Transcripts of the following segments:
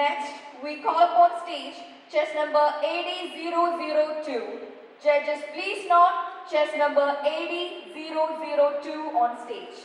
Next, we call upon stage chess number AD002. Judges, please note chess number AD002 on stage.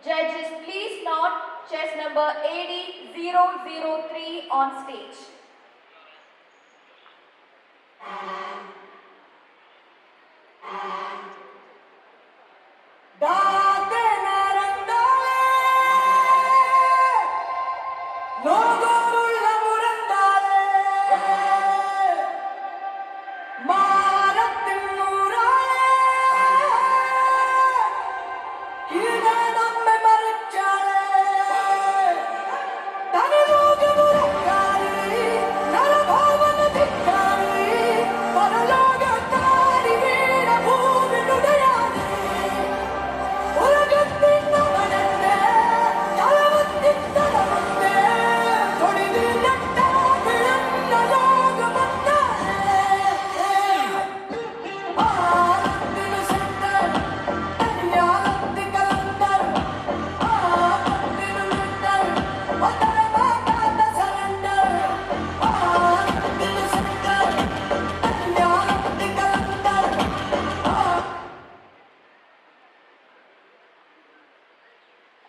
Judges, please note chess number AD003 on stage.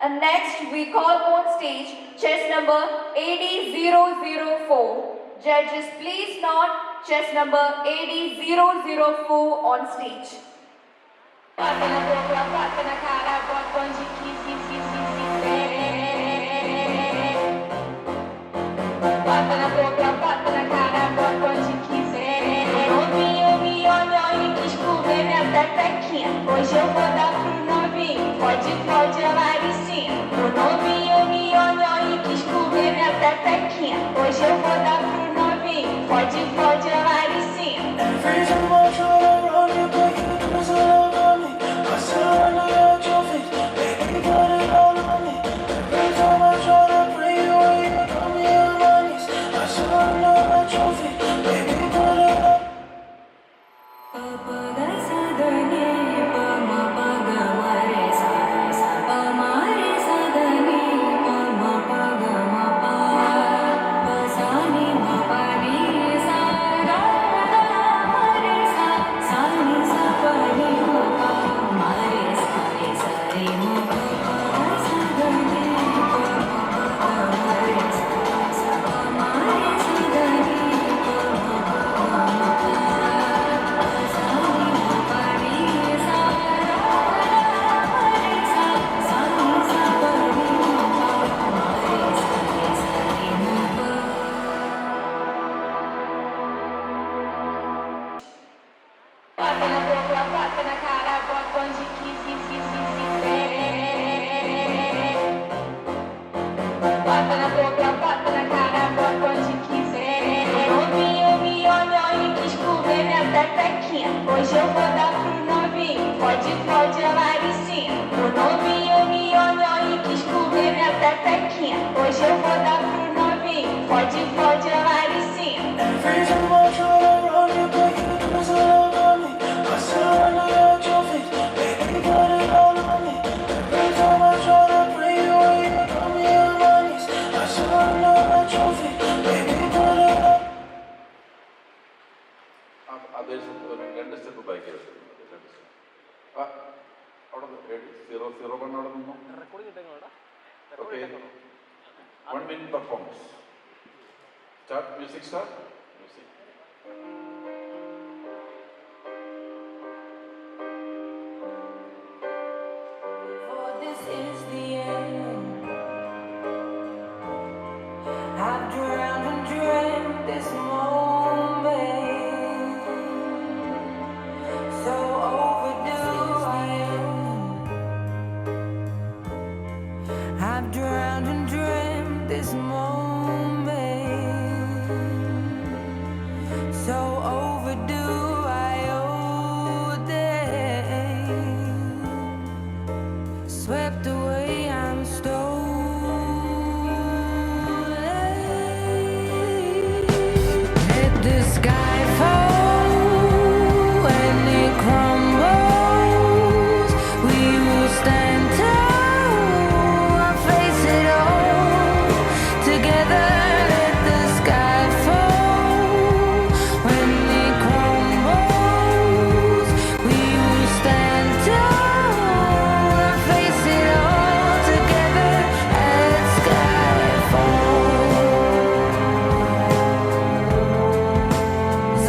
And next, we call on stage chess number AD004. Judges, please note chess number AD004 on stage. Hoje eu vou dar pro novinho, pode, a Laricinha. O novinho me olhou e quis comer minha pepequinha. Hoje eu vou dar pro novinho, pode, a Laricinha. Every time I try to run, you put you twist all over me. I still know your trophies, baby, put it all on me. Every time I try to bring you away, you put me on my knees. I still know your trophies, baby, put it all. Hoje eu vou dar pro novinho, pode, a Laricinha. O novinho me olhou e quis comer minha pepequinha. Hoje eu vou dar pro novinho, pode, a Laricinha. Every time I try to run, you put you twist all over me. I still know your trophies, baby, put it all on me. Every time I try to bring you away, you put me on my knees. I still know your trophies, baby, put it all. രണ്ട് step back അവിടെ 001 അവിടെ നിന്നു. Okay, 1 minute performance. Start, music start. Music. For this is the end. I've drowned and dreamt this moment. So overdue I am. I've drowned and dreamt this moment. So overdue I owe them. Swept away, I'm stolen. Let the sky fall when it crumbles. We will stand tall and face it all together. Let the sky fall when it crumbles. We will stand tall and face it all together as sky falls.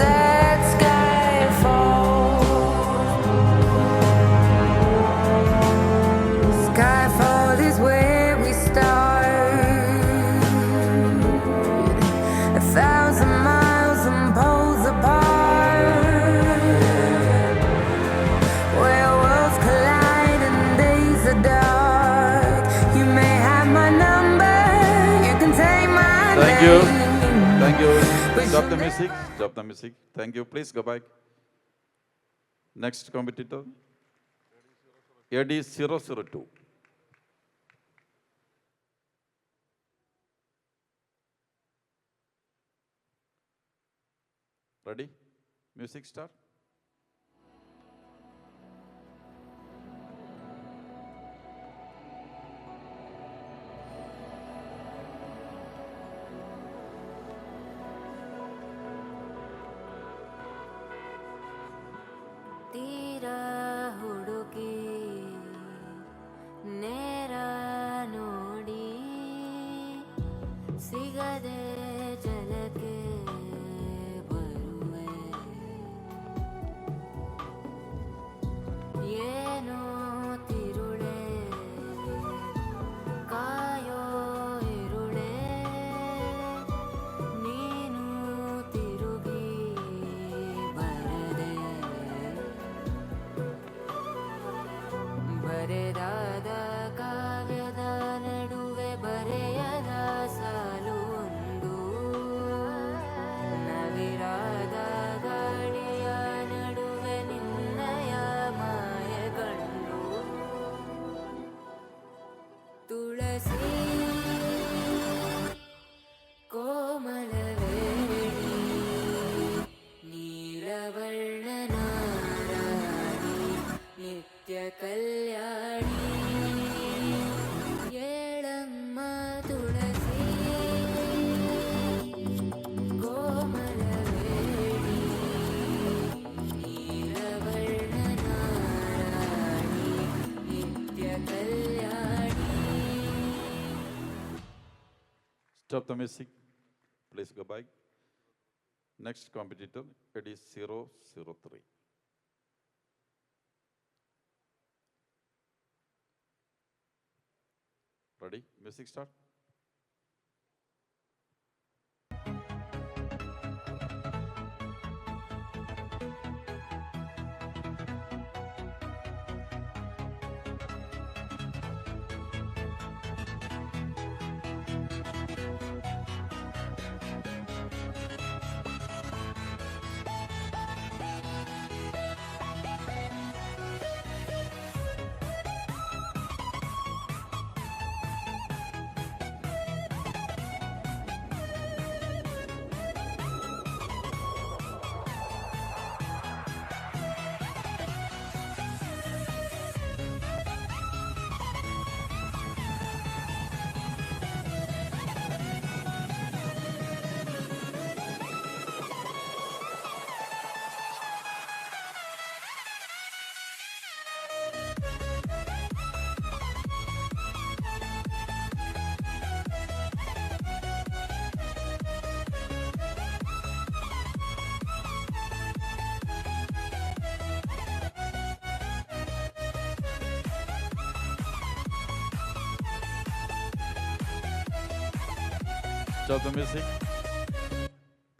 As sky falls. Skyfall is where we start. 1,000 miles and poles apart, where worlds collide and days are dark. You may have my number, you can take my Thank you. name. Thank you. But Stop you the may- music. Stop the music. Thank you. Please go back. Next competitor. AD 002. Ready? Music start. ತೀರ ಹುಡುಕಿ ನೇರ ನೋಡಿ ಸಿಗದೆ ಜಲಕ್ಕೆ ಬರುವೆ. ಏನೋ ತಿರುಳೆ ಕಾಯೋ ಇರುಳೆ ನೀನು ತಿರುಗಿ ಬರದೆ. ಬರೆದಾದ ಕಾವ್ಯದ ನಡುವೆ ಬರೆಯದ ಸಾಲು ಒಂದು. ನವಿರಾದ ಗಾಳಿಯ ನಡುವೆ ನಿನ್ನಯ ಮಾಯ ಕಂಡು. ತುಳಸಿ ಕೋಮಲವೇಣಿ ನೀಲವರ್ಣನಾರಾಣಿ ನಿತ್ಯ ಕಲ್ಯಾಣಿ. ಏಳಮ್ಮ ತುಳಸಿ ಕೋಮಲವೇಣಿ ನೀಲವರ್ಣನಾರಾಣಿ ನಿತ್ಯ ಕಲ್ಯಾಣಿ. Stop the music. Please go back. Next competitor. AD 003. Ready? Music start. Stop the music.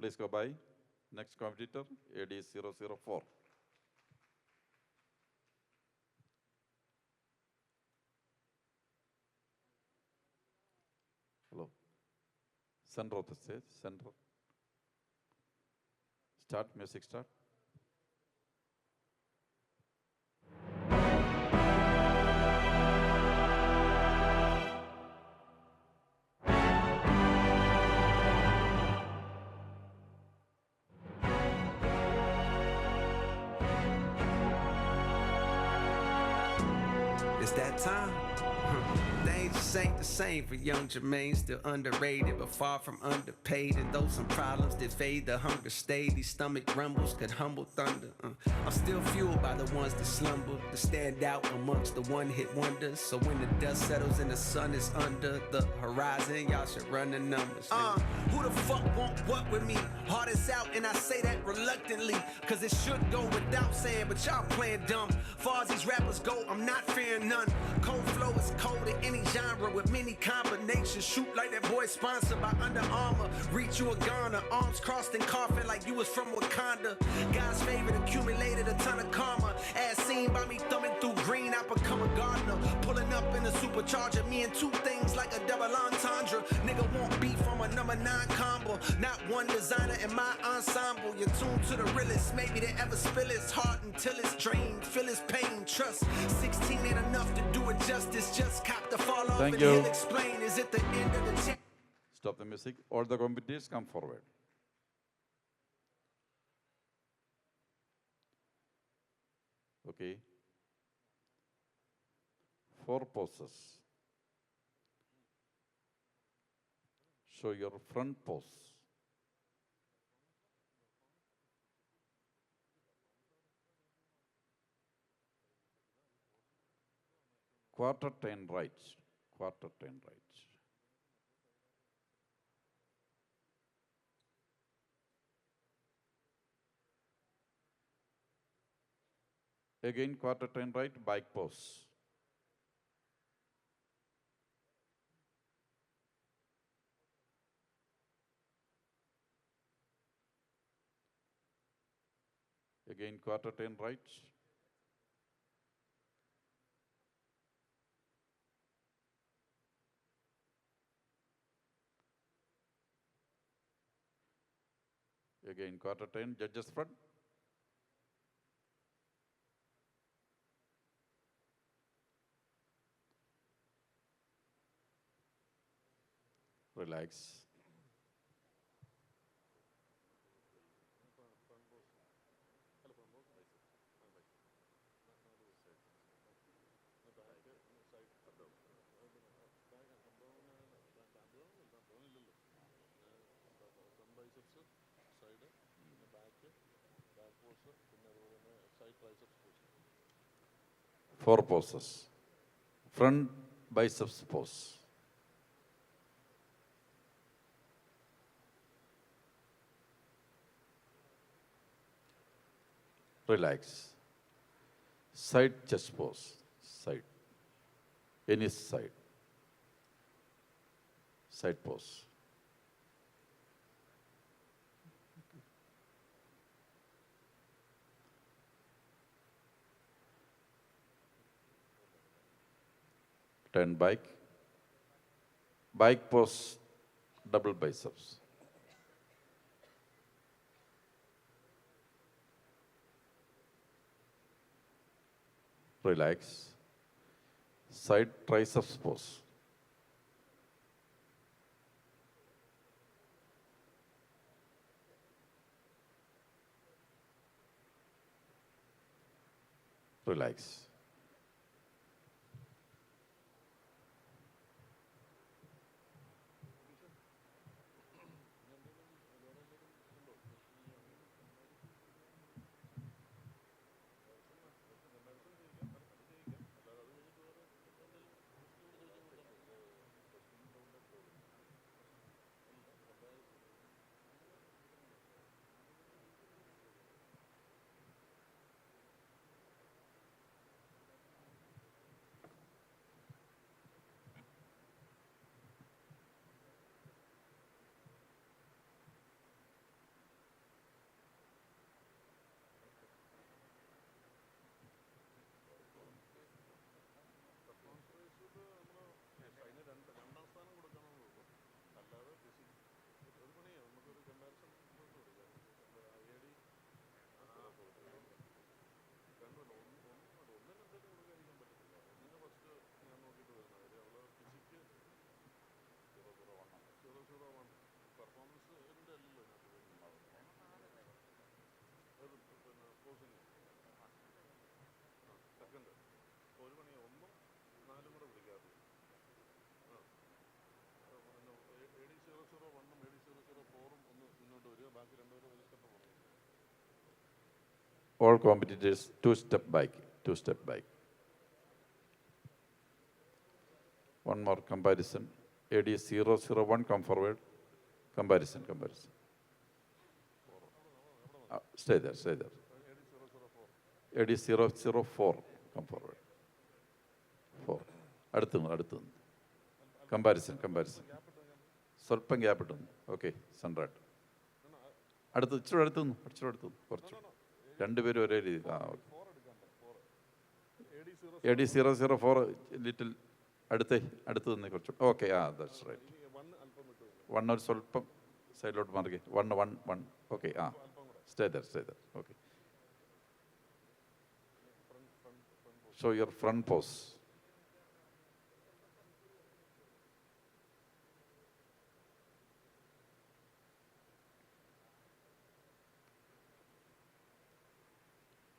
Please go by. Next competitor, AD004. Hello. Center of the stage, center. Start, music start. It's that time. Things just ain't the same for young Jermaine, still underrated, but far from underpaid. And though some problems did fade, the hunger stayed. These stomach rumbles could humble thunder. I'm still fueled by the ones that slumber, to stand out amongst the one-hit wonders. So when the dust settles and the sun is under the horizon, y'all should run the numbers. Who the fuck want what with me? Heart is out, and I say that reluctantly, cause it should go without saying, but y'all playing dumb. Far as these rappers go, I'm not fearing none. Cold flow is cold in any genre with many combinations. Shoot like that boy sponsored by Under Armour. Reach you a goner, arms crossed and coughing like you was from Wakanda. God's favorite accumulated a ton of karma. As seen by me thumbing through green, I become a gardener. Pulling up in a supercharger, me and two things like a double entendre. Nigga won't beef from a number 9 combo. Not one designer in my ensemble. You're tuned to the realest, maybe they ever spill his heart until it's drained. Feel his pain, trust 16 ain't enough to do it justice. Just cop the fall off Thank and you. he'll explain. Is it the end of the chain? Stop the music. All the competitors come forward. Okay. 4 poses. Show your front pose. Quarter turn right. Quarter turn right. Again, quarter turn right, bike pose. Again, quarter turn right. Again, quarter turn, judges front. Relax. Four poses. Front biceps pose. Relax. Side chest pose. Side. Any side. Side pose. Turn bike. Bike pose, double biceps. Relax. Side triceps pose. Relax. All competitors, two-step back. One more comparison. AD 001, come forward. Comparison. Stay there. AD 004, come forward. 4. അടുത്ത് comparison സ്വല്പം gap ഇട്ടുന്നു. Okay, സെൻട്രായിട്ട് ഇച്ചിരി അടുത്തു നിന്ന് കുറച്ച് രണ്ടുപേരും ഒരേ രീതി. AD 004 little അടുത്ത് നിന്ന് കുറച്ച്. Okay, that's right. 1 ഒരു സ്വല്പം സൈഡിലോട്ട് മാറി. 1. Okay, stay there. Okay, show your front pose.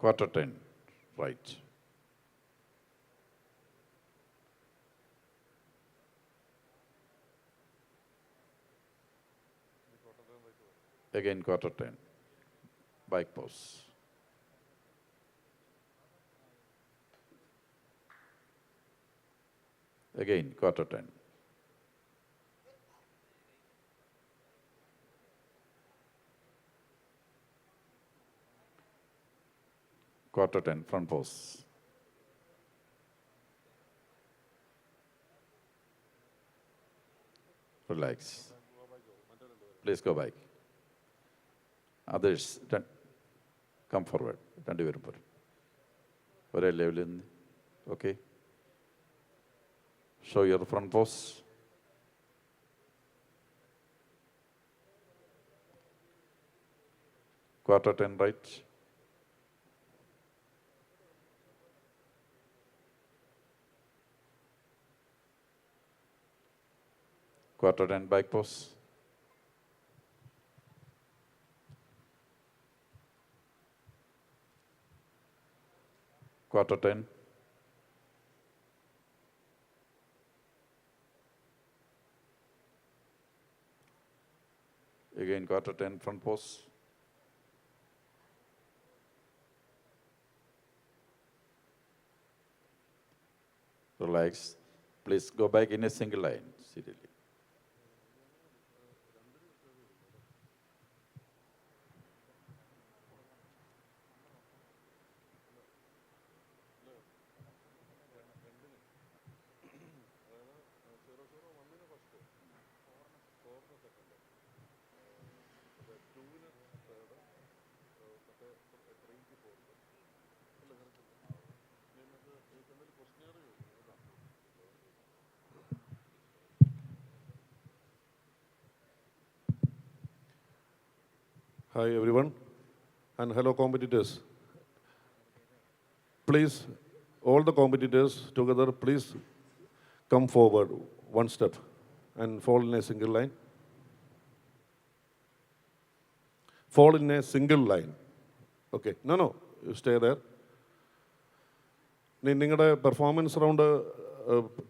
Quarter 10, right. Again, quarter 10, bike pose. Again, quarter 10. Quarter 10, front pose. Relax. Please go back. Others, come forward. രണ്ടുപേരും പോരും. ഒരേ ലെവലിൽ നിന്ന്. Okay, show your front pose. Quarter 10, right. Quarter 10, back pose. Quarter 10. Again, quarter 10, front pose. Relax. Please go back in a single line, serially. Hi everyone, and hello competitors. Please, all the competitors together, please come forward one step and fall in a single line. Fall in a single line. Okay, no, you stay there. നിങ്ങളുടെ performance round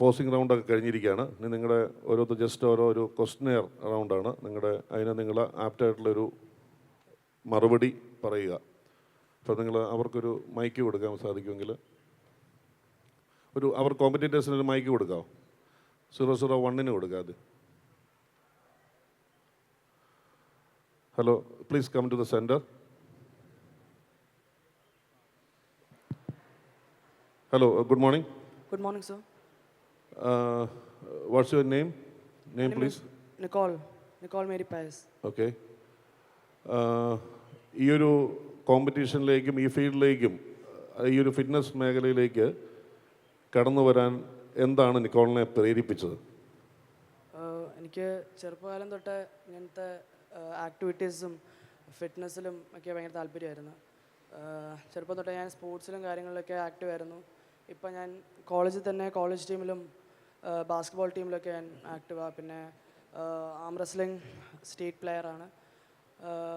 posing റൗണ്ടൊക്കെ കഴിഞ്ഞിരിക്കുകയാണ്. നിങ്ങളുടെ ഓരോ questionnaire റൗണ്ടാണ്. അതിന് നിങ്ങൾ ആപ്റ്റായിട്ടുള്ളൊരു മറുപടി പറയുക. അപ്പോൾ നിങ്ങൾ അവർക്കൊരു മൈക്ക് കൊടുക്കാൻ സാധിക്കുമെങ്കിൽ അവർ കോമ്പറ്റീറ്റേഴ്സിനൊരു മൈക്ക് കൊടുക്കാമോ? 001 കൊടുക്കാം അത്. Hello, please come to the centre. Hello, good morning. Good morning, sir. What's your name? Name, please. Nicole Mary Paez. Okay. ഈ ഒരു കോമ്പറ്റീഷനിലേക്കും ഈ ഫീൽഡിലേക്കും ഈ ഒരു ഫിറ്റ്നസ് മേഖലയിലേക്ക് കടന്നു വരാൻ എന്താണ് നിക്കോളിനെ പ്രേരിപ്പിച്ചത്? എനിക്ക് ചെറുപ്പകാലം തൊട്ട് ഇങ്ങനത്തെ ആക്ടിവിറ്റീസും ഫിറ്റ്നസ്സിലും ഒക്കെ ഭയങ്കര താല്പര്യമായിരുന്നു. ചെറുപ്പം തൊട്ട് ഞാൻ സ്പോർട്സിലും കാര്യങ്ങളിലൊക്കെ ആക്റ്റീവ് ആയിരുന്നു. ഇപ്പം ഞാൻ കോളേജിൽ തന്നെ കോളേജ് ടീമിലും ബാസ്കറ്റ്ബോൾ ടീമിലൊക്കെ ഞാൻ ആക്റ്റീവാണ്. പിന്നെ ആം റെസ്ലിംഗ് സ്റ്റേറ്റ് പ്ലെയറാണ്.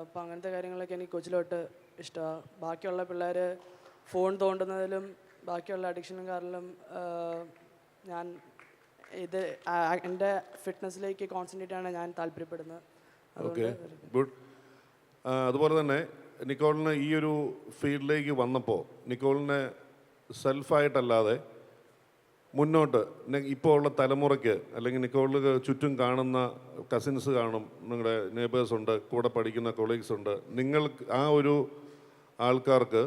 അപ്പം അങ്ങനത്തെ കാര്യങ്ങളൊക്കെ എനിക്ക് കൊച്ചിലോട്ട് ഇഷ്ടമാണ്. ബാക്കിയുള്ള പിള്ളേർ ഫോൺ തോണ്ടുന്നതിലും ബാക്കിയുള്ള അഡിക്ഷനും കാരണവും ഞാൻ എൻ്റെ ഫിറ്റ്നസ്സിലേക്ക് കോൺസെൻട്രേറ്റ് ആണ് ഞാൻ താല്പര്യപ്പെടുന്നത്. Okay, good. അതുപോലെ തന്നെ നിക്കോളിന് ഈ ഒരു ഫീൽഡിലേക്ക് വന്നപ്പോൾ നിക്കോളിനെ സെൽഫായിട്ടല്ലാതെ മുന്നോട്ട് ഇപ്പോൾ ഉള്ള തലമുറയ്ക്ക് അല്ലെങ്കിൽ നിക്കോളിന് ചുറ്റും കാണുന്ന കസിൻസ് കാണും, നിങ്ങളുടെ നെയ്ബേഴ്സ് ഉണ്ട്, കൂടെ പഠിക്കുന്ന കൊളീഗ്സ് ഉണ്ട്, നിങ്ങൾ ആ ഒരു ആൾക്കാർക്ക്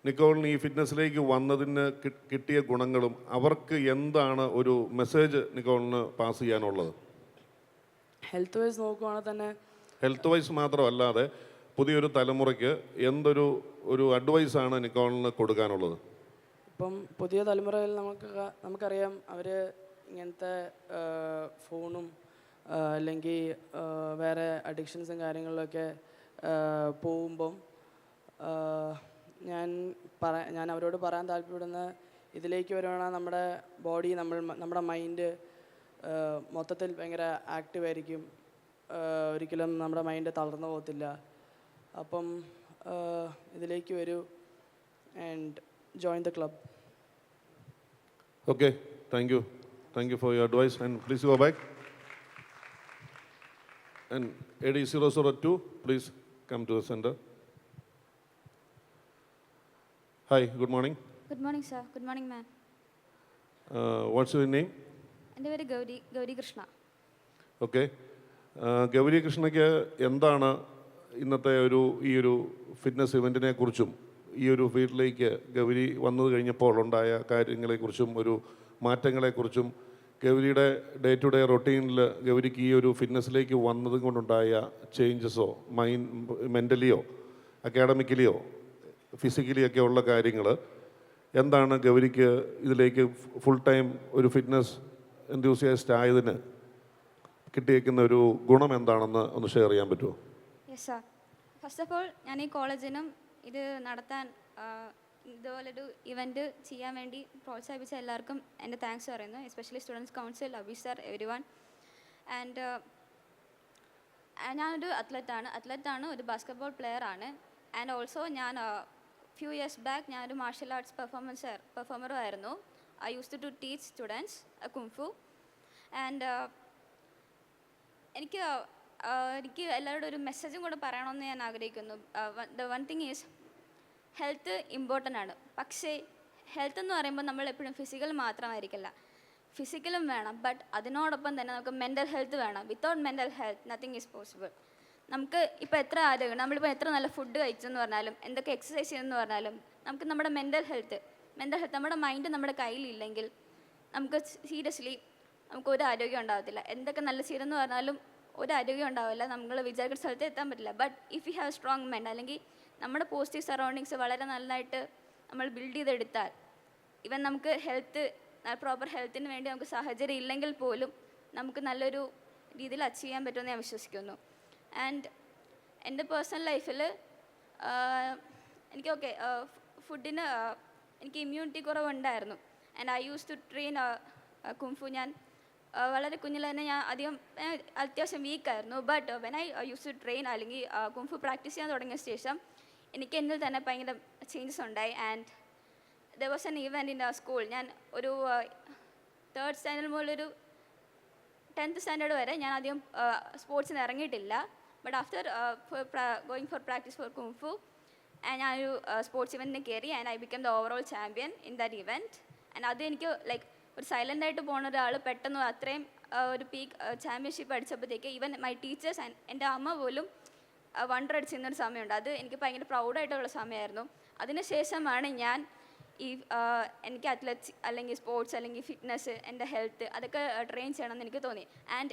നിക്കോളിന് ഈ ഫിറ്റ്നസ്സിലേക്ക് വന്നതിന് കിട്ടിയ ഗുണങ്ങളും അവർക്ക് എന്താണ് ഒരു മെസ്സേജ് നിക്കോളിന് പാസ് ചെയ്യാനുള്ളത്? ഹെൽത്ത് വൈസ് നോക്കുവാണെങ്കിൽ തന്നെ ഹെൽത്ത് വൈസ് മാത്രമല്ലാതെ പുതിയൊരു തലമുറയ്ക്ക് ഒരു അഡ്വൈസാണ് നിക്കോളിന് കൊടുക്കാനുള്ളത്? ഇപ്പം പുതിയ തലമുറയിൽ നമുക്കറിയാം അവർ ഇങ്ങനത്തെ ഫോണും അല്ലെങ്കിൽ വേറെ അഡിക്ഷൻസും കാര്യങ്ങളിലൊക്കെ പോകുമ്പം ഞാൻ അവരോട് പറയാൻ താല്പര്യപ്പെടുന്ന ഇതിലേക്ക് വരുവാണെങ്കിൽ നമ്മുടെ ബോഡി നമ്മുടെ മൈൻഡ് മൊത്തത്തിൽ ഭയങ്കര ആക്റ്റീവ് ആയിരിക്കും, ഒരിക്കലും നമ്മുടെ മൈൻഡ് തളർന്നു പോകത്തില്ല. അപ്പം ഇതിലേക്ക് വരൂ and join the club. Okay, thank you for your advice, and please go back. And AD002, please come to the center. Hi, good morning. Good morning, sir. Good morning, ma'am. What's your name? എൻ്റെ പേര് Gauri Krishna. Okay. Gauri കൃഷ്ണയ്ക്ക് എന്താണ് ഇന്നത്തെ ഈ ഒരു fitness ഇവൻറ്റിനെ കുറിച്ചും ഈ ഒരു ഫീൽഡിലേക്ക് ഗൗരി വന്നത് കഴിഞ്ഞപ്പോൾ ഉണ്ടായ കാര്യങ്ങളെക്കുറിച്ചും ഒരു മാറ്റങ്ങളെക്കുറിച്ചും ഗൗരിയുടെ ഡേ ടു ഡേ റൊട്ടീനിൽ ഗൗരിക്ക് ഈ ഒരു ഫിറ്റ്നസ്സിലേക്ക് വന്നത് കൊണ്ടുണ്ടായ ചേഞ്ചസോ മെൻ്റലിയോ അക്കാഡമിക്കലിയോ ഫിസിക്കലി ഒക്കെ ഉള്ള കാര്യങ്ങൾ എന്താണ് ഗൗരിക്ക് ഇതിലേക്ക് ഫുൾ ടൈം ഒരു ഫിറ്റ്നസ് എൻതൂസിയാസ്റ്റ് ആയതിന് കിട്ടിയേക്കുന്ന ഒരു ഗുണം എന്താണെന്ന് ഒന്ന് ഷെയർ ചെയ്യാൻ പറ്റുമോ? Yes sir. First of all ഞാൻ ഈ കോളേജിനും ഇത് നടത്താൻ ഇതുപോലൊരു ഇവൻറ്റ് ചെയ്യാൻ വേണ്ടി പ്രോത്സാഹിപ്പിച്ച എല്ലാവർക്കും എൻ്റെ താങ്ക്സ് പറയുന്നു, especially students council, Abeesh sir, everyone. And ഞാനൊരു അത്ലറ്റാണ്, ഒരു ബാസ്കറ്റ്ബോൾ പ്ലെയർ ആണ്. ആൻഡ് ഓൾസോ ഞാൻ ഫ്യൂ ഇയേഴ്സ് ബാക്ക് ഞാനൊരു മാർഷ്യൽ ആർട്സ് പെർഫോമറും ആയിരുന്നു. I used to teach students kung fu. And എനിക്ക് എല്ലാവരോടും ഒരു മെസ്സേജും കൂടെ പറയണമെന്ന് ഞാൻ ആഗ്രഹിക്കുന്നു. The one thing is health important ആണ്. പക്ഷേ ഹെൽത്ത് എന്ന് പറയുമ്പോൾ നമ്മൾ എപ്പോഴും ഫിസിക്കൽ മാത്രമായിരിക്കില്ല, ഫിസിക്കലും വേണം, ബട്ട് അതിനോടൊപ്പം തന്നെ നമുക്ക് മെൻ്റൽ ഹെൽത്ത് വേണം. Without mental health nothing is possible. നമുക്ക് ഇപ്പോൾ എത്ര ആരോഗ്യം, നമ്മളിപ്പോൾ എത്ര നല്ല ഫുഡ് കഴിച്ചെന്ന് പറഞ്ഞാലും എന്തൊക്കെ എക്സസൈസ് ചെയ്തെന്ന് പറഞ്ഞാലും നമുക്ക് നമ്മുടെ മെൻ്റൽ ഹെൽത്ത് നമ്മുടെ മൈൻഡ് നമ്മുടെ കയ്യിലില്ലെങ്കിൽ നമുക്ക് സീരിയസ്ലി നമുക്ക് ഒരു ആരോഗ്യം ഉണ്ടാകത്തില്ല. എന്തൊക്കെ നല്ല ചെയ്തെന്ന് പറഞ്ഞാലും ഒരു ആരോഗ്യം ഉണ്ടാവില്ല, നമ്മൾ വിചാരിക്കുന്ന സ്ഥലത്ത് എത്താൻ പറ്റില്ല. But if you have strong mind അല്ലെങ്കിൽ നമ്മുടെ പോസിറ്റീവ് സറൗണ്ടിങ്സ് വളരെ നന്നായിട്ട് നമ്മൾ ബിൽഡ് ചെയ്തെടുത്താൽ ഇവൻ നമുക്ക് പ്രോപ്പർ ഹെൽത്തിന് വേണ്ടി നമുക്ക് സാഹചര്യം ഇല്ലെങ്കിൽ പോലും നമുക്ക് നല്ലൊരു രീതിയിൽ അച്ചീവ് ചെയ്യാൻ പറ്റുമെന്ന് ഞാൻ വിശ്വസിക്കുന്നു. ആൻഡ് എൻ്റെ പേഴ്സണൽ ലൈഫിൽ എനിക്ക് ഫുഡിന് എനിക്ക് ഇമ്മ്യൂണിറ്റി കുറവുണ്ടായിരുന്നു. And I use to train kung fu. ഞാൻ വളരെ കുഞ്ഞിൽ തന്നെ ഞാൻ അത്യാവശ്യം വീക്കായിരുന്നു. But when I use to train അല്ലെങ്കിൽ കുംഫു പ്രാക്ടീസ് ചെയ്യാൻ തുടങ്ങിയ ശേഷം എനിക്ക് എന്നിൽ തന്നെ ഭയങ്കര ചേഞ്ചസ് ഉണ്ടായി. And there was an event in school. ഞാൻ ഒരു 3rd സ്റ്റാൻഡേർഡ് മുതൽ ഒരു 10th സ്റ്റാൻഡേർഡ് വരെ ഞാൻ അധികം സ്പോർട്സിന് ഇറങ്ങിയിട്ടില്ല. But after going for practice for kung fu ഞാനൊരു സ്പോർട്സ് ഇവൻറ്റിന് കയറി. And I become the overall champion in that event. And അത് എനിക്ക് ലൈക്ക് ഒരു സൈലൻ്റായിട്ട് പോകുന്ന ഒരാൾ പെട്ടെന്ന് അത്രയും ഒരു പീക്ക് ചാമ്പ്യൻഷിപ്പ് അടിച്ചപ്പോഴത്തേക്ക് ഈവൻ മൈ ടീച്ചേഴ്സ് ആൻഡ് എൻ്റെ അമ്മ പോലും വണ്ടർ അടിച്ചിരുന്നൊരു സമയമുണ്ട്. അത് എനിക്ക് ഭയങ്കര പ്രൗഡായിട്ടുള്ള സമയമായിരുന്നു. അതിനുശേഷമാണ് ഞാൻ എനിക്ക് അത്ലറ്റ്സ് അല്ലെങ്കിൽ സ്പോർട്സ് അല്ലെങ്കിൽ ഫിറ്റ്നസ്, എൻ്റെ ഹെൽത്ത് അതൊക്കെ ട്രെയിൻ ചെയ്യണമെന്ന് എനിക്ക് തോന്നി. ആൻഡ്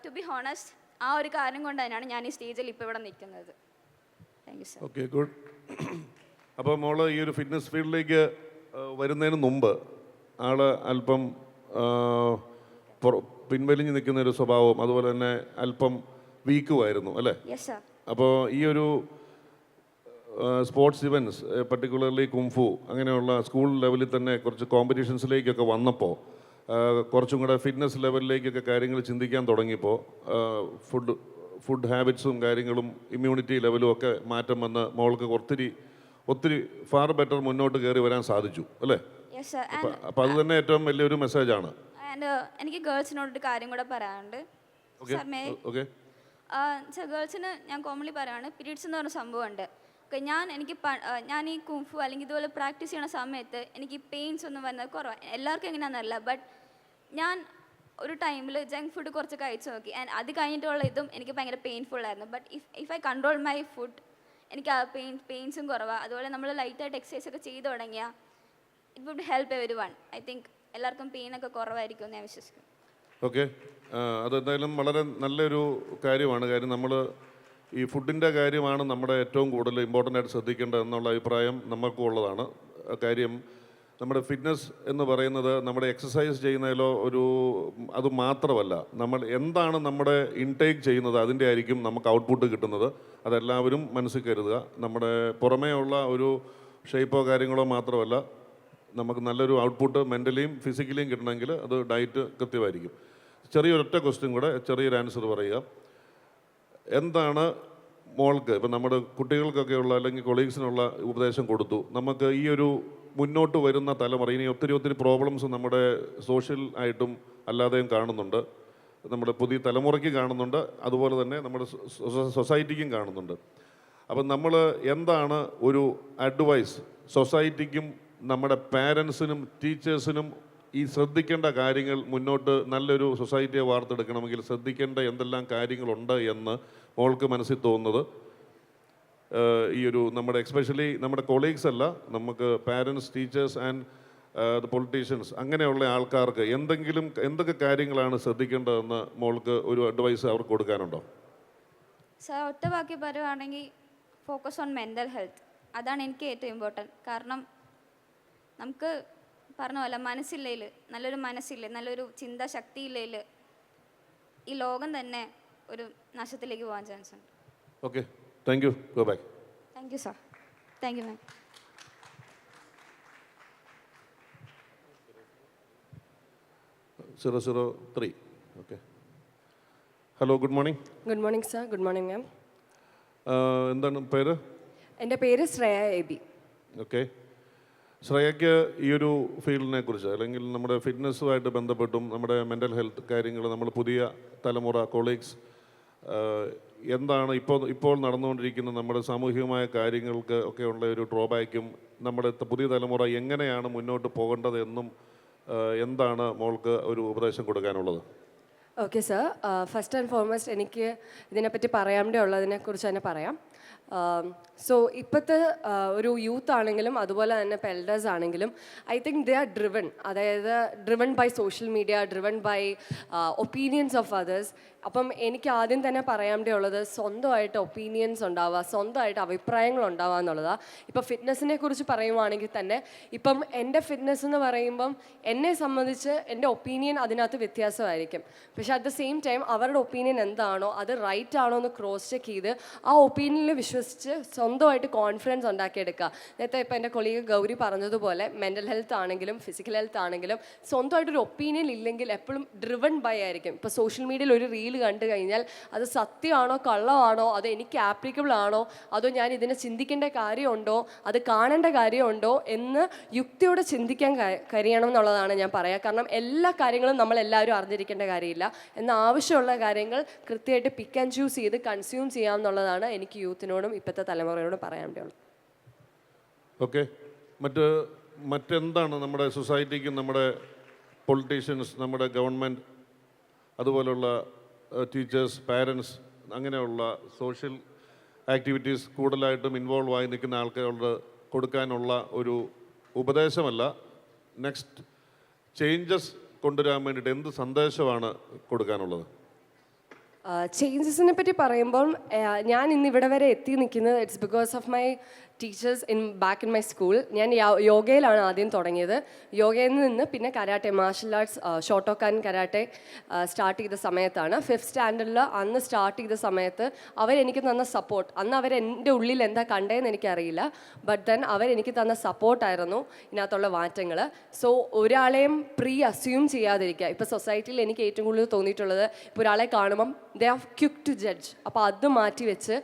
ടു ബി ഹോണസ്റ്റ് ആ ഒരു കാരണം കൊണ്ട് തന്നെയാണ് ഞാൻ ഈ സ്റ്റേജിൽ ഇപ്പോൾ ഇവിടെ നിൽക്കുന്നത്. Thank you sir. Okay, good. അപ്പോൾ മോള് ഈ ഒരു ഫിറ്റ്നസ് ഫീൽഡിലേക്ക് വരുന്നതിന് മുമ്പ് ആള് അല്പം പിൻവലിഞ്ഞ് നിൽക്കുന്ന ഒരു സ്വഭാവം, അതുപോലെ തന്നെ അല്പം വീക്കുമായിരുന്നു അല്ലേ? Yes sir. അപ്പോൾ ഈ ഒരു സ്പോർട്സ് ഇവൻറ്റ്സ് പർട്ടിക്കുലർലി കുംഫു അങ്ങനെയുള്ള സ്കൂൾ ലെവലിൽ തന്നെ കുറച്ച് കോമ്പറ്റീഷൻസിലേക്കൊക്കെ വന്നപ്പോൾ കുറച്ചും കൂടെ ഫിറ്റ്നസ് ലെവലിലേക്കൊക്കെ കാര്യങ്ങൾ ചിന്തിക്കാൻ തുടങ്ങിയപ്പോൾ ഫുഡ് ഹാബിറ്റ്സും കാര്യങ്ങളും ഇമ്മ്യൂണിറ്റി ലെവലും ഒക്കെ മാറ്റം വന്ന് മോൾക്ക് ഒത്തിരി ഫാർ ബെറ്റർ മുന്നോട്ട് കയറി വരാൻ സാധിച്ചു അല്ലേ? Yes sir. അപ്പോൾ അത് തന്നെ ഏറ്റവും വലിയൊരു മെസ്സേജാണ്. ആൻഡ് എനിക്ക് ഗേൾസിനോടൊരു കാര്യം കൂടെ പറയാനുണ്ട്. ഓക്കെ. ഗേൾസിന് ഞാൻ കോമൺലി പറയുകയാണ് പീരീഡ്സ് എന്ന് പറഞ്ഞ സംഭവമുണ്ട്. ഞാൻ ഈ കുംഫു അല്ലെങ്കിൽ ഇതുപോലെ പ്രാക്ടീസ് ചെയ്യണ സമയത്ത് എനിക്ക് പെയിൻസ് ഒന്നും വരുന്നത് കുറവാണ്. എല്ലാവർക്കും എങ്ങനെയാണെന്നറിയില്ല. ബട്ട് ഞാൻ ഒരു ടൈമിൽ ജങ്ക് ഫുഡ് കുറച്ച് കഴിച്ച് നോക്കി. ആൻഡ് അത് കഴിഞ്ഞിട്ടുള്ള ഇതും എനിക്ക് ഭയങ്കര പെയിൻഫുള്ളായിരുന്നു. But if I control my food എനിക്ക് ആ പെയിൻസും കുറവാണ്. അതുപോലെ നമ്മൾ ലൈറ്റായിട്ട് എക്സസൈസ് ഒക്കെ ചെയ്ത് തുടങ്ങിയാൽ it would help everyone. I think എല്ലാവർക്കും പെയിനൊക്കെ കുറവായിരിക്കും എന്ന് ഞാൻ വിശ്വസിക്കുന്നു. ഓക്കെ, അതെന്തായാലും വളരെ നല്ലൊരു കാര്യമാണ്. കാര്യം നമ്മൾ ഈ ഫുഡിൻ്റെ കാര്യമാണ് നമ്മുടെ ഏറ്റവും കൂടുതൽ ഇമ്പോർട്ടൻ്റ് ആയിട്ട് ശ്രദ്ധിക്കേണ്ടത് എന്നുള്ള അഭിപ്രായം നമുക്കും ഉള്ളതാണ്. കാര്യം നമ്മുടെ ഫിറ്റ്നസ് എന്ന് പറയുന്നത് നമ്മുടെ എക്സസൈസ് ചെയ്യുന്നതിലോ അത് മാത്രമല്ല, നമ്മൾ എന്താണ് നമ്മുടെ ഇൻടേക്ക് ചെയ്യുന്നത് അതിൻ്റെ ആയിരിക്കും നമുക്ക് ഔട്ട്പുട്ട് കിട്ടുന്നത്. അതെല്ലാവരും മനസ്സിൽ കരുതുക. നമ്മുടെ പുറമേ ഉള്ള ഒരു ഷേപ്പോ കാര്യങ്ങളോ മാത്രമല്ല, നമുക്ക് നല്ലൊരു ഔട്ട്പുട്ട് മെൻ്റലിയും ഫിസിക്കലിയും കിട്ടണമെങ്കിൽ അത് ഡയറ്റ് കൃത്യമായിരിക്കും. ചെറിയൊരൊറ്റ ക്വസ്റ്റ്യൻ കൂടെ, ചെറിയൊരു ആൻസർ പറയുക. എന്താണ് മോൾക്ക്, ഇപ്പം നമ്മുടെ കുട്ടികൾക്കൊക്കെയുള്ള അല്ലെങ്കിൽ കൊളീഗ്സിനുള്ള ഉപദേശം കൊടുത്തു, നമുക്ക് ഈ ഒരു മുന്നോട്ട് വരുന്ന തലമുറ ഇനി ഒത്തിരി പ്രോബ്ലംസ് നമ്മുടെ സോഷ്യൽ ആയിട്ടും അല്ലാതെയും കാണുന്നുണ്ട്, നമ്മുടെ പുതിയ തലമുറയ്ക്ക് കാണുന്നുണ്ട്, അതുപോലെ തന്നെ നമ്മുടെ സൊസൈറ്റിക്കും കാണുന്നുണ്ട്. അപ്പം നമ്മൾ എന്താണ് ഒരു അഡ്വൈസ് സൊസൈറ്റിക്കും നമ്മുടെ പാരൻസിനും ടീച്ചേഴ്സിനും ഈ ശ്രദ്ധിക്കേണ്ട കാര്യങ്ങൾ, മുന്നോട്ട് നല്ലൊരു സൊസൈറ്റിയെ വാർത്തെടുക്കണമെങ്കിൽ ശ്രദ്ധിക്കേണ്ട എന്തെല്ലാം കാര്യങ്ങളുണ്ട് എന്ന് മോൾക്ക് മനസ്സിൽ തോന്നുന്നത്? ഈ ഒരു നമ്മുടെ എക്സ്പെഷ്യലി നമ്മുടെ കൊളീഗ്സ് അല്ല, നമുക്ക് പാരൻസ്, ടീച്ചേഴ്സ് ആൻഡ് പൊളിറ്റീഷ്യൻസ് അങ്ങനെയുള്ള ആൾക്കാർക്ക് എന്തൊക്കെ കാര്യങ്ങളാണ് ശ്രദ്ധിക്കേണ്ടതെന്ന് മോൾക്ക് ഒരു അഡ്വൈസ് അവർക്ക് കൊടുക്കാനുണ്ടോ? സാർ, ഒറ്റ ബാക്കി പറയുവാണെങ്കിൽ ഫോക്കസ് ഓൺ മെൻ്റൽ ഹെൽത്ത്. അതാണ് എനിക്ക് ഏറ്റവും ഇമ്പോർട്ടൻറ്റ്. കാരണം നമുക്ക് പറഞ്ഞ പോലെ നല്ലൊരു മനസ്സില്ലേ, നല്ലൊരു ചിന്താശക്തിയില്ലേൽ ഈ ലോകം തന്നെ ഒരു നാശത്തിലേക്ക് പോകാൻ ചാൻസ് ഉണ്ട്. Okay, thank you. Go back. Thank you sir. Thank you ma'am. 003. Okay. Hello, good morning. Good morning sir. Good morning ma'am. എന്താണ് പേര്? എൻ്റെ പേര് ശ്രേയ എബി. ഓക്കെ. ശ്രേയയ്ക്ക് ഈ ഒരു ഫീൽഡിനെ കുറിച്ച് അല്ലെങ്കിൽ നമ്മുടെ ഫിറ്റ്നസ്സുമായിട്ട് ബന്ധപ്പെട്ടും നമ്മുടെ മെൻ്റൽ ഹെൽത്ത് കാര്യങ്ങൾ, നമ്മൾ പുതിയ തലമുറ കൊളീഗ്സ് എന്താണ് ഇപ്പോൾ നടന്നുകൊണ്ടിരിക്കുന്ന നമ്മുടെ സാമൂഹികമായ കാര്യങ്ങൾക്ക് ഒക്കെ ഉള്ള ഒരു ഡ്രോബാക്കും, നമ്മുടെ പുതിയ തലമുറ എങ്ങനെയാണ് മുന്നോട്ട് പോകേണ്ടത് എന്നും എന്താണ് മോൾക്ക് ഒരു ഉപദേശം കൊടുക്കാനുള്ളത്? Okay sir, first and foremost എനിക്ക് ഇതിനെപ്പറ്റി പറയാനുള്ളതിനെക്കുറിച്ച് തന്നെ പറയാം. സോ ഇപ്പോഴത്തെ ഒരു യൂത്ത് ആണെങ്കിലും അതുപോലെ തന്നെ ഇപ്പോൾ എൽഡേഴ്സ് ആണെങ്കിലും I think they are driven by social media, driven by opinions of others. അപ്പം എനിക്ക് ആദ്യം തന്നെ പറയാനുള്ളത് സ്വന്തമായിട്ട് ഒപ്പീനിയൻസ് ഉണ്ടാവുക, സ്വന്തമായിട്ട് അഭിപ്രായങ്ങൾ ഉണ്ടാവുക എന്നുള്ളതാണ്. ഇപ്പോൾ ഫിറ്റ്നസ്സിനെ കുറിച്ച് പറയുവാണെങ്കിൽ തന്നെ ഇപ്പം എൻ്റെ ഫിറ്റ്നസ് എന്ന് പറയുമ്പം എന്നെ സംബന്ധിച്ച് എൻ്റെ ഒപ്പീനിയൻ അതിനകത്ത് വ്യത്യാസമായിരിക്കും. പക്ഷേ അറ്റ് ദ സെയിം ടൈം അവരുടെ ഒപ്പീനിയൻ എന്താണോ അത് റൈറ്റ് ആണോ എന്ന് ക്രോസ് ചെക്ക് ചെയ്ത് ആ ഒപ്പീനിയനിൽ വിശ്വസിച്ച് സ്വന്തമായിട്ട് കോൺഫിഡൻസ് ഉണ്ടാക്കിയെടുക്കുക. നേരത്തെ ഇപ്പോൾ എൻ്റെ കൊളീഗ് ഗൗരി പറഞ്ഞതുപോലെ മെൻ്റൽ ഹെൽത്ത് ആണെങ്കിലും ഫിസിക്കൽ ഹെൽത്ത് ആണെങ്കിലും സ്വന്തമായിട്ടൊരു ഒപ്പീനിയൻ ഇല്ലെങ്കിൽ എപ്പോഴും ഡ്രിവൺ ബൈ ആയിരിക്കും. ഇപ്പോൾ സോഷ്യൽ മീഡിയയിൽ ഒരു റീൽ കണ്ടു കഴിഞ്ഞാൽ അത് സത്യമാണോ കള്ളമാണോ, അത് എനിക്ക് ആപ്ലിക്കബിൾ ആണോ, അതോ ഞാൻ ഇതിനെ ചിന്തിക്കേണ്ട കാര്യമുണ്ടോ, അത് കാണേണ്ട കാര്യമുണ്ടോ എന്ന് യുക്തിയോടെ ചിന്തിക്കാൻ കഴിയണം എന്നുള്ളതാണ് ഞാൻ പറയുക. കാരണം എല്ലാ കാര്യങ്ങളും നമ്മളെല്ലാവരും അറിഞ്ഞിരിക്കേണ്ട കാര്യമില്ല. എന്നാൽ ആവശ്യമുള്ള കാര്യങ്ങൾ കൃത്യമായിട്ട് പിക്ക് ആൻഡ് ചൂസ് ചെയ്ത് കൺസ്യൂം ചെയ്യാമെന്നുള്ളതാണ് എനിക്ക് യൂത്തിനോടും ഇപ്പോഴത്തെ തലമുറയോടും പറയാനുള്ളത്. ഓക്കെ. മറ്റെന്താണ് നമ്മുടെ സൊസൈറ്റിക്കും നമ്മുടെ പൊളിറ്റീഷ്യൻസ്, നമ്മുടെ ഗവൺമെൻറ്, അതുപോലുള്ള ടീച്ചേഴ്സ്, പാരൻസ്, അങ്ങനെയുള്ള സോഷ്യൽ ആക്ടിവിറ്റീസ് കൂടുതലായിട്ടും ഇൻവോൾവ് ആയി നിൽക്കുന്ന ആൾക്കാരോട് കൊടുക്കാനുള്ള ഒരു ഉപദേശമല്ല, നെക്സ്റ്റ് ചേഞ്ചസ് കൊണ്ടുവരാൻ വേണ്ടിയിട്ട് എന്ത് സന്ദേശമാണ് കൊടുക്കാനുള്ളത്? ചേഞ്ചസിനെ പറ്റി പറയുമ്പോൾ ഞാൻ ഇന്ന് ഇവിടെ വരെ എത്തി നിൽക്കുന്നത് it's because of my teachers back in my school. ഞാൻ യോഗയിലാണ് ആദ്യം തുടങ്ങിയത്. യോഗയിൽ നിന്ന് പിന്നെ karate, martial arts, Shotokan karate start ചെയ്ത സമയത്താണ്. 5th സ്റ്റാൻഡേർഡിൽ അന്ന് സ്റ്റാർട്ട് ചെയ്ത സമയത്ത് അവരെനിക്ക് തന്ന സപ്പോർട്ട്, അന്ന് അവരെൻ്റെ ഉള്ളിൽ എന്താ കണ്ടതെന്ന് എനിക്കറിയില്ല, ബട്ട് ദെൻ അവരെനിക്ക് തന്ന സപ്പോർട്ടായിരുന്നു ഇതിനകത്തുള്ള മാറ്റങ്ങൾ. സോ ഒരാളെയും അസ്യൂം ചെയ്യാതിരിക്കുക. ഇപ്പോൾ സൊസൈറ്റിയിൽ എനിക്ക് ഏറ്റവും കൂടുതൽ തോന്നിയിട്ടുള്ളത്, ഇപ്പോൾ ഒരാളെ കാണുമ്പം they are quick to judge. അപ്പോൾ അത് മാറ്റി വെച്ച്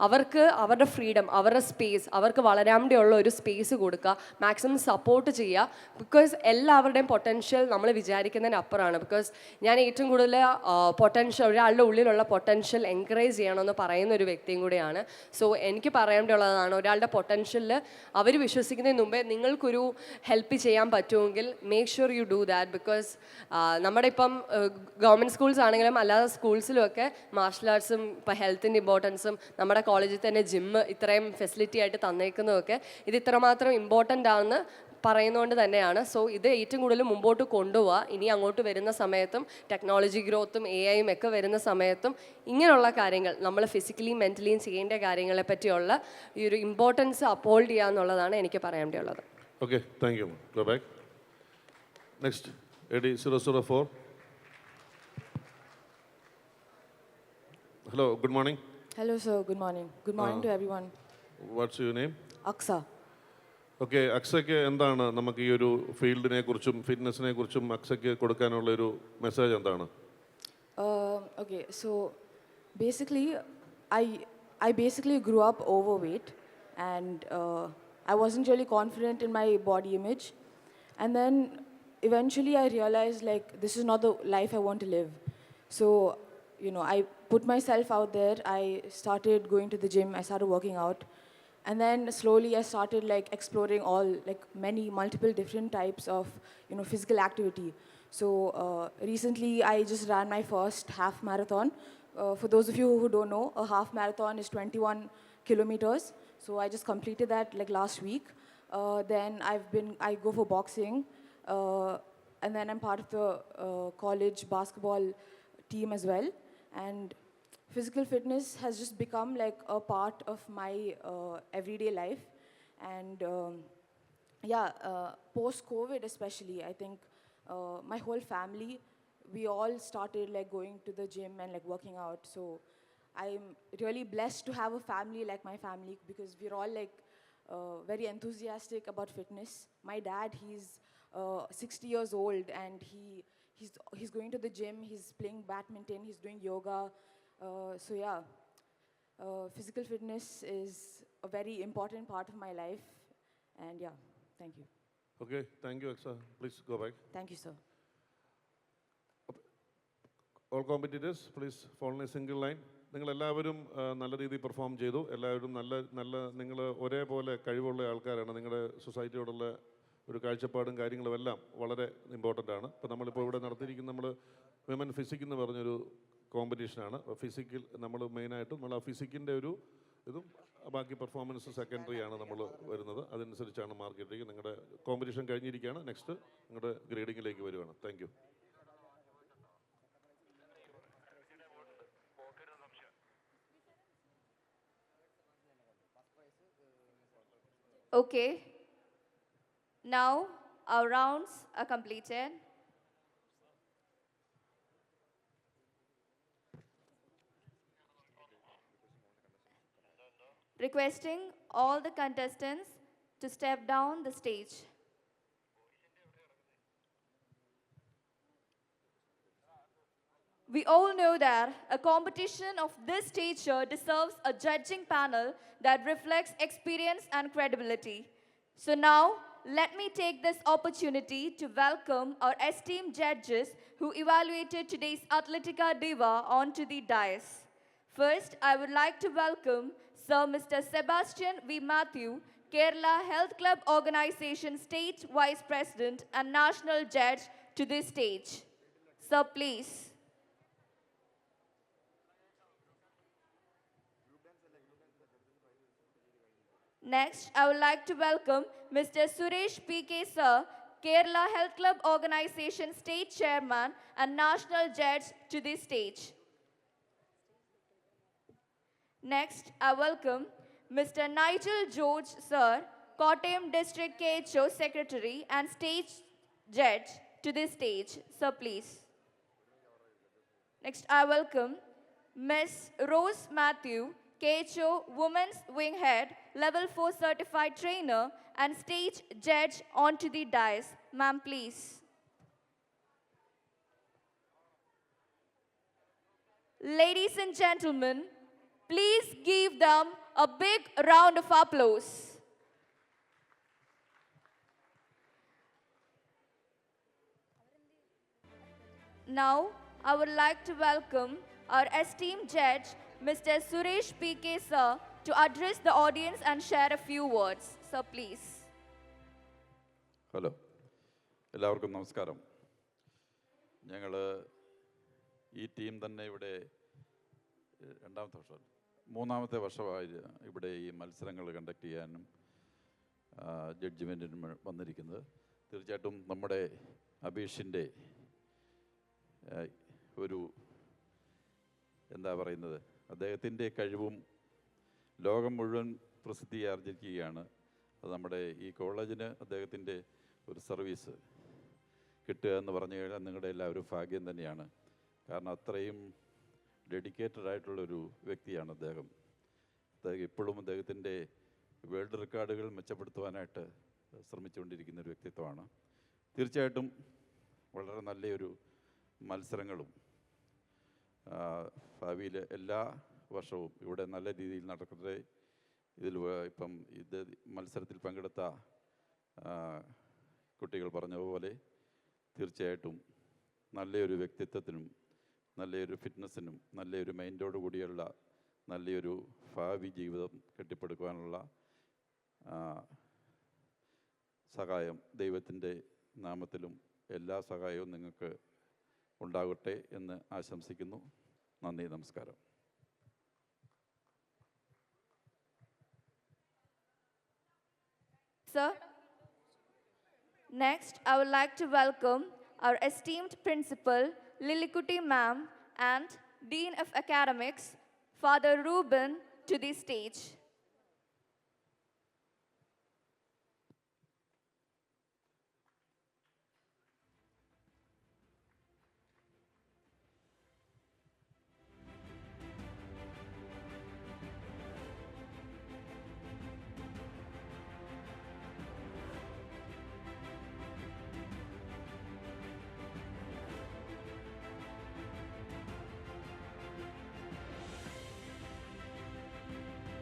അവർക്ക് അവരുടെ ഫ്രീഡം, അവരുടെ സ്പേസ്, അവർക്ക് അവർക്ക് വളരാൻ വേണ്ടിയുള്ള ഒരു സ്പേസ് കൊടുക്കുക, മാക്സിമം സപ്പോർട്ട് ചെയ്യുക. ബിക്കോസ് എല്ലാവരുടെയും പൊട്ടൻഷ്യൽ നമ്മൾ വിചാരിക്കുന്നതിന് അപ്പുറമാണ്. ബിക്കോസ് ഞാൻ ഏറ്റവും കൂടുതൽ പൊട്ടൻഷ്യൽ, ഒരാളുടെ ഉള്ളിലുള്ള പൊട്ടൻഷ്യൽ എൻകറേജ് ചെയ്യണമെന്ന് പറയുന്ന ഒരു വ്യക്തിയും കൂടിയാണ്. സോ എനിക്ക് പറയേണ്ടതുള്ളതാണ്, ഒരാളുടെ പൊട്ടൻഷ്യലിൽ അവർ വിശ്വസിക്കുന്നതിന് മുമ്പേ നിങ്ങൾക്കൊരു ഹെൽപ്പ് ചെയ്യാൻ പറ്റുമെങ്കിൽ make sure you do that. Because നമ്മുടെ ഇപ്പം ഗവൺമെൻറ് സ്കൂൾസ് ആണെങ്കിലും അല്ലാതെ സ്കൂൾസിലും ഒക്കെ മാർഷൽ ആർട്സും ഇപ്പോൾ ഹെൽത്തിൻ്റെ ഇമ്പോർട്ടൻസും നമ്മുടെ കോളേജിൽ തന്നെ ജിമ്മ് ഇത്രയും ഫെസിലിറ്റി ആയിട്ട് തന്നേക്കുന്നതൊക്കെ ഇത് ഇത്രമാത്രം ഇമ്പോർട്ടൻ്റ് ആണെന്ന് പറയുന്നതുകൊണ്ട് തന്നെയാണ്. സോ ഇത് ഏറ്റവും കൂടുതൽ മുമ്പോട്ട് കൊണ്ടുപോവുക. ഇനി അങ്ങോട്ട് വരുന്ന സമയത്തും ടെക്നോളജി ഗ്രോത്തും AI ഒക്കെ വരുന്ന സമയത്തും ഇങ്ങനെയുള്ള കാര്യങ്ങൾ നമ്മൾ ഫിസിക്കലിയും മെൻ്റലിയും ചെയ്യേണ്ട കാര്യങ്ങളെ പറ്റിയുള്ള ഈ ഒരു ഇമ്പോർട്ടൻസ് അപ്ഹോൾഡ് ചെയ്യുക എന്നുള്ളതാണ് എനിക്ക് പറയാൻ വേണ്ടിയുള്ളത്. Okay, thank you. Go back. Next AD 004. Hello, good morning. Hello, sir. Good morning. Good morning to everyone. What's your name? Aksa. Okay, അക്സയ്ക്ക് എന്താണ് നമുക്ക് ഈ ഒരു ഫീൽഡിനെ കുറിച്ചും ഫിറ്റ്നസിനെ കുറിച്ചും അക്സയ്ക്ക് കൊടുക്കാനുള്ള ഒരു മെസ്സേജ് എന്താണ്? Okay, so basically, I basically grew up overweight, and I wasn't really confident in my body image. And then eventually I realized like this is not the life I want to live. So, you know, I put myself out there. I started going to the gym. I started working out. And then slowly I started like exploring all like multiple different types of, you know, physical activity. So recently I just ran my first half marathon. For those of you who don't know, a half marathon is 21 kilometers. So I just completed that like last week. Then I go for boxing. And then I'm part of the college basketball team as well. And physical fitness has just become like a part of my everyday life. And post-COVID especially, I think my whole family, we all started like going to the gym and like working out. So I'm really blessed to have a family like my family, because we're all like very enthusiastic about fitness. My dad, he's 60 years old, and he's going to the gym, he's playing badminton, he's doing yoga. So yeah, physical fitness is a very important part of my life. And yeah, thank you. Okay, thank you, Aksa. Please go back. Thank you, sir. All competitors, please fall in a single line. നിങ്ങളെല്ലാവരും നല്ല രീതിയിൽ perform ചെയ്തു. എല്ലാവരും നല്ല നിങ്ങൾ ഒരേപോലെ കഴിവുള്ള ആൾക്കാരാണ്. നിങ്ങളുടെ സൊസൈറ്റിയോടുള്ള ഒരു കാഴ്ചപ്പാടും കാര്യങ്ങളും എല്ലാം വളരെ ഇമ്പോർട്ടൻ്റ് ആണ്. ഇപ്പോൾ നമ്മളിപ്പോൾ ഇവിടെ നടത്തിയിരിക്കുന്ന നമ്മൾ വിമൻ ഫിസിക് എന്ന് പറഞ്ഞൊരു കോമ്പറ്റീഷനാണ്. ഫിസിക്കൽ നമ്മൾ മെയിനായിട്ടും നമ്മൾ ആ ഫിസിക്കിൻ്റെ ഒരു ഇതും ബാക്കി പെർഫോമൻസ് സെക്കൻഡറി ആണ് നമ്മൾ വരുന്നത്. അതനുസരിച്ചാണ് മാർക്കറ്റിംഗ്. നിങ്ങളുടെ കോമ്പറ്റീഷൻ കഴിഞ്ഞിരിക്കുകയാണ്. നെക്സ്റ്റ് നിങ്ങളുടെ ഗ്രേഡിങ്ങിലേക്ക് വരുവാണ്. Thank you. Okay. Now our rounds are completed. Requesting all the contestants to step down the stage. We all know that a competition of this nature deserves a judging panel that reflects experience and credibility. So now, let me take this opportunity to welcome our esteemed judges who evaluated today's Athletica Diva onto the dais. First, I would like to welcome Sir Mr. Sebastian V. Matthew, Kerala Health Club Organization State Vice President and National Judge, to this stage. Sir, please. Next, I would like to welcome Mr. Suresh P.K. Sir, Kerala Health Club Organization State Chairman and National Judge, to this stage. Next, I welcome Mr. Nigel George Sir, Kottayam District KHO Secretary and State Judge, to this stage. Sir, please. Next, I welcome Ms. Rose Matthew, KHO Women's Wing Head, Level 4 Certified Trainer and Stage Judge, onto the dais. Ma'am, please. Ladies and gentlemen, please give them a big round of applause. Now, I would like to welcome our esteemed judge, Mr. Suresh P.K. sir, to address the audience and share a few words. Sir, please. Hello, എല്ലാവർക്കും നമസ്കാരം. ഞങ്ങൾ ഈ team തന്നെ ഇവിടെ മൂന്നാമത്തെ വർഷമായി ഇവിടെ ഈ മത്സരങ്ങൾ കണ്ടക്ട് ചെയ്യാനും ജഡ്ജ്മെൻറ്റിനും വന്നിരിക്കുന്നത്. തീർച്ചയായിട്ടും നമ്മുടെ അബീഷിൻ്റെ ഒരു എന്താ പറയുന്നത്, അദ്ദേഹത്തിൻ്റെ കഴിവും ലോകം മുഴുവൻ പ്രസിദ്ധി ആർജിക്കുകയാണ്. അത് നമ്മുടെ ഈ കോളേജിന് അദ്ദേഹത്തിൻ്റെ ഒരു സർവീസ് കിട്ടുക എന്ന് പറഞ്ഞു കഴിഞ്ഞാൽ നിങ്ങളുടെ എല്ലാവരും ഭാഗ്യം തന്നെയാണ്. കാരണം അത്രയും ഡെഡിക്കേറ്റഡ് ആയിട്ടുള്ളൊരു വ്യക്തിയാണ് അദ്ദേഹം. ഇപ്പോഴും അദ്ദേഹത്തിൻ്റെ വേൾഡ് റെക്കോർഡുകൾ മെച്ചപ്പെടുത്തുവാനായിട്ട് ശ്രമിച്ചുകൊണ്ടിരിക്കുന്ന ഒരു വ്യക്തിത്വമാണ്. തീർച്ചയായിട്ടും വളരെ നല്ലൊരു മത്സരങ്ങളും ഭാവിയിൽ എല്ലാ വർഷവും ഇവിടെ നല്ല രീതിയിൽ നടക്കട്ടെ. ഇതിൽ ഇപ്പം ഇത് മത്സരത്തിൽ പങ്കെടുത്ത കുട്ടികൾ പറഞ്ഞതുപോലെ തീർച്ചയായിട്ടും നല്ലൊരു വ്യക്തിത്വത്തിനും നല്ലൊരു ഫിറ്റ്നസ്സിനും നല്ലൊരു മൈൻഡോടു കൂടിയുള്ള നല്ലൊരു ഭാവി ജീവിതം കെട്ടിപ്പടുക്കുവാനുള്ള സഹായം ദൈവത്തിൻ്റെ നാമത്തിലും എല്ലാ സഹായവും നിങ്ങൾക്ക് ഉണ്ടാകട്ടെ എന്ന് ആശംസിക്കുന്നു. നന്ദി, നമസ്കാരം. Sir, next I would like to welcome our esteemed principal, Lilikuti ma'am, and Dean of Academics, Father Ruben, to the stage.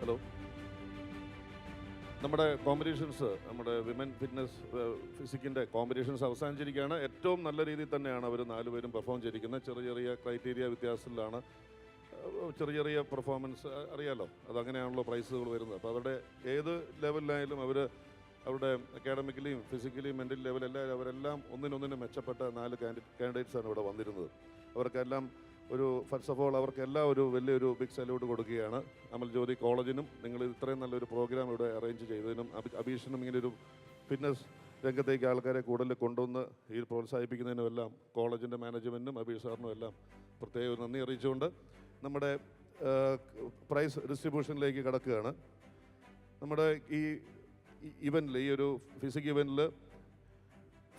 Hello, നമ്മുടെ കോമ്പറ്റീഷൻസ്, നമ്മുടെ വിമൻ ഫിറ്റ്നസ് ഫിസിക്കിൻ്റെ കോമ്പറ്റീഷൻസ് അവസാനിച്ചിരിക്കുകയാണ്. ഏറ്റവും നല്ല രീതിയിൽ തന്നെയാണ് അവർ 4 പേരും പെർഫോം ചെയ്തിരിക്കുന്നത്. ചെറിയ ചെറിയ ക്രൈറ്റീരിയ വ്യത്യാസത്തിലാണ്, ചെറിയ ചെറിയ പെർഫോമൻസ് അറിയാലോ, അതങ്ങനെയാണല്ലോ പ്രൈസുകൾ വരുന്നത്. അപ്പോൾ അവരുടെ ഏത് ലെവലിലായാലും അവരുടെ അക്കാഡമിക്കലിയും ഫിസിക്കലിയും മെൻ്റൽ ലെവലെല്ലാം അവരെല്ലാം ഒന്നിനൊന്നിനും മെച്ചപ്പെട്ട 4 കാൻഡിഡേറ്റ്സാണ് ഇവിടെ വന്നിരുന്നത്. അവർക്കെല്ലാം ഫസ്റ്റ് ഓഫ് ഓൾ അവർക്കെല്ലാം വലിയൊരു ബിഗ് സല്യൂട്ട് കൊടുക്കുകയാണ്. അമൽ ജ്യോതി കോളേജിനും നിങ്ങൾ ഇത്രയും നല്ലൊരു പ്രോഗ്രാം ഇവിടെ അറേഞ്ച് ചെയ്തതിനും അബീഷിനും ഇങ്ങനെയൊരു ഫിറ്റ്നസ് രംഗത്തേക്ക് ആൾക്കാരെ കൂടുതൽ കൊണ്ടുവന്ന് ഈ പ്രോത്സാഹിപ്പിക്കുന്നതിനും എല്ലാം കോളേജിൻ്റെ മാനേജ്മെൻറ്റിനും അബീഷ് സാറിനും എല്ലാം പ്രത്യേക ഒരു നന്ദി അറിയിച്ചുകൊണ്ട് നമ്മുടെ പ്രൈസ് ഡിസ്ട്രിബ്യൂഷനിലേക്ക് കടക്കുകയാണ്. നമ്മുടെ ഈ ഇവൻറ്റിൽ, ഈ ഒരു ഫിസിക് ഇവൻറ്റിൽ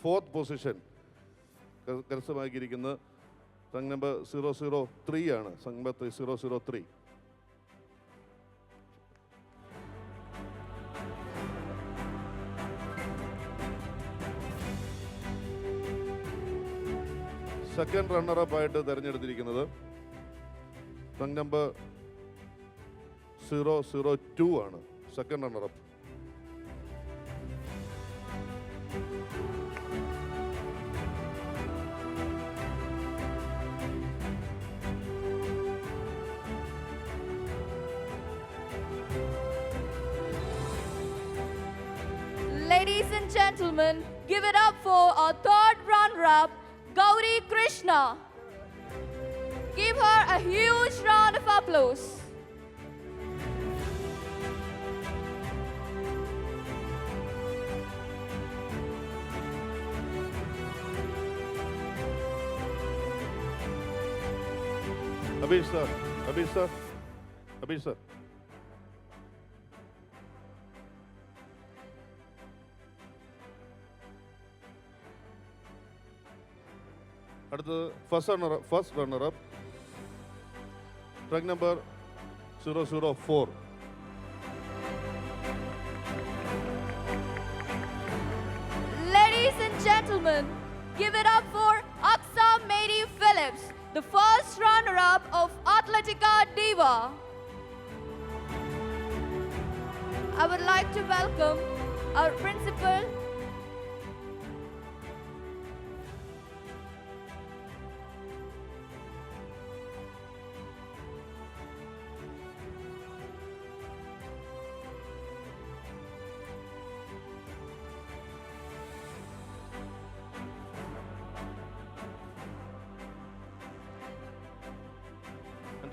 4th പൊസിഷൻ കരസ്ഥമാക്കിയിരിക്കുന്നത് സംഘം നമ്പർ 003 ആണ്. സംഘം നമ്പർ 003. സെക്കൻഡ് റണ്ണറപ്പ് ആയിട്ട് തിരഞ്ഞെടുത്തിരിക്കുന്നത് സംഘം നമ്പർ 002 ആണ്. Second runner-up. Ladies and gentlemen, give it up for our 3rd runner-up, Gauri Krishna. Give her a huge round of applause. Abhish sir, Abhish sir, Abhish sir. അടുത്തത് first runner-up track number 004. Ladies and gentlemen, give it up for Aksa Mary Phillips, the first runner-up of Athletica Diva. I would like to welcome our principal,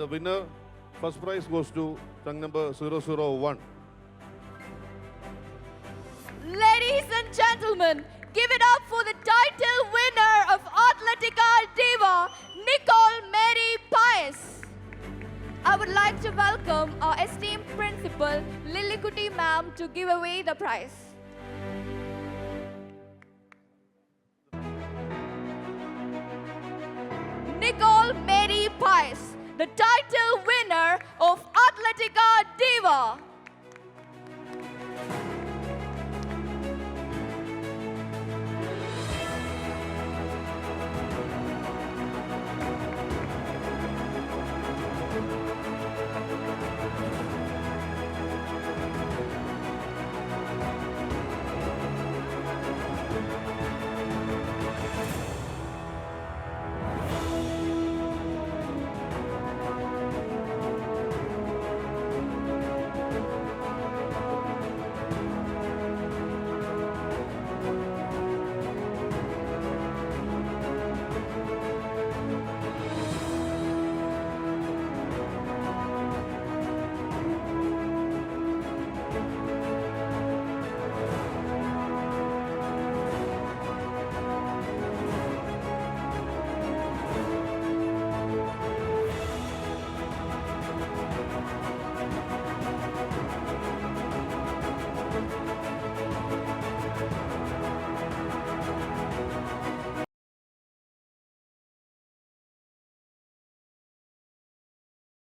the winner, first prize goes to trunk number 001. Ladies and gentlemen, give it up for the title winner of Athletica Diva, Nicole Mary Pius. I would like to welcome our esteemed principal, Lilikuti ma'am, to give away the prize. Nicole Mary Pius, the title winner of Athletica Diva.